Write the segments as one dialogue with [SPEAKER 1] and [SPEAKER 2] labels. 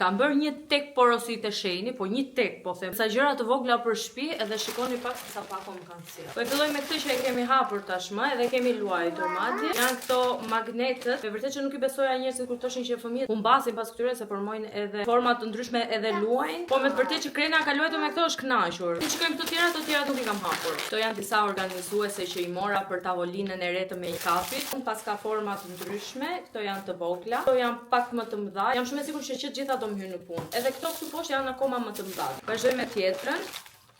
[SPEAKER 1] Kam bërë një tek porosit e shenjtë, po një tek, po them. Sa gjëra të vogla për shtëpi, edhe shikoni pak sa pako më kanë sjellë. Po e filloj me këtë që e kemi hapur tashmë, edhe kemi luajtur madje. Janë këto magnetët. Me vërtet që nuk i besoja njerëzit kur thoshin që fëmijët humbasin pas këtyre se përmojnë edhe forma të ndryshme edhe luajnë. Po me vërtet që Krena ka luajtur me këto është kënaqur. Si shikojmë të tjerat nuk i kam hapur. Këto janë disa organizuese që i mora për tavolinën e re të make-upit. Pas ka forma të ndryshme, këto janë të vogla, këto janë pak më të mëdha. Jam shumë e sigurt që të gjitha do më hyjnë në punë. Edhe këto këtu poshtë janë akoma më të mëdha. Vazhdojmë me tjetrën.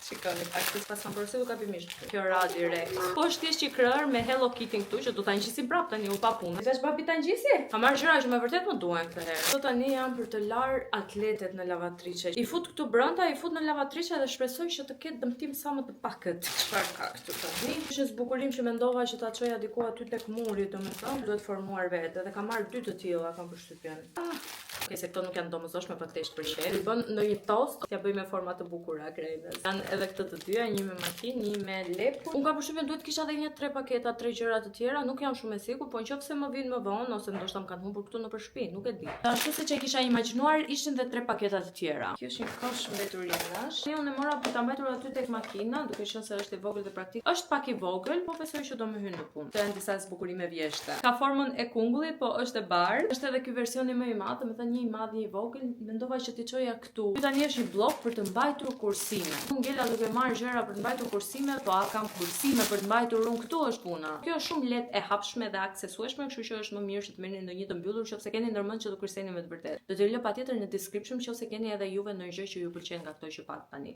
[SPEAKER 1] Shikoni, aktis pas kam përësitu kapimisht. Kjo ra direkt. Po është thjesht që krër me Hello Kitty këtu që do ta ngjisim prap tani u pa punë. Vesh papi ta ngjisi? Ka marrë gjëra që më vërtet më duhen këtë herë. Këto tani janë për të lar atletet në lavatriçe. I fut këtu brenda, i fut në lavatriçe dhe shpresoj që të ketë dëmtim sa më të pakët. Çfarë ka këtu tani? Është zbukurim që mendova që ta çoja diku aty tek muri, domethënë duhet formuar vetë. Dhe kam marrë 2 të tilla, kam përshtypjen. Okej, se këto nuk janë domosdoshme për të për sheh. I bën ndonjë tost, t'ja bëj me forma të bukura Krenës. Janë edhe këtë të dyja, një me makinë, një me lepu. Unë kam përshtypjen duhet kisha edhe një 3 paketa, 3 gjëra të tjera, nuk jam shumë e sigurt, po nëse më vjen më vonë ose ndoshta më kanë humbur këtu nëpër shtëpi, nuk e di. Ashtu siç e kisha imagjinuar, ishin edhe 3 paketa të tjera. Kjo është një kosh mbeturinash. Unë e mora për ta mbajtur aty tek makina, duke qenë se është i vogël dhe praktik. Është pak i vogël, po besoj që do më hyjë në punë. Janë disa zbukurime vjeshte. Ka formën e kungullit, po është e bardhë. Është edhe ky versioni më i madh, domethënë një i madh, një i vogël. Mendova që ti çoja këtu. Ky tani është një blok për të mbajtur kursime. Unë ngela duke marrë gjëra për të mbajtur kursime, po a kam kursime për të mbajtur unë këtu është puna. Kjo është shumë lehtë e hapshme dhe aksesueshme, kështu që është më mirë që të merrni ndonjë të mbyllur nëse keni ndërmend që do kurseni me të vërtetë. Do t'ju lë patjetër në description nëse keni edhe juve ndonjë gjë që ju pëlqen nga këto që pat tani.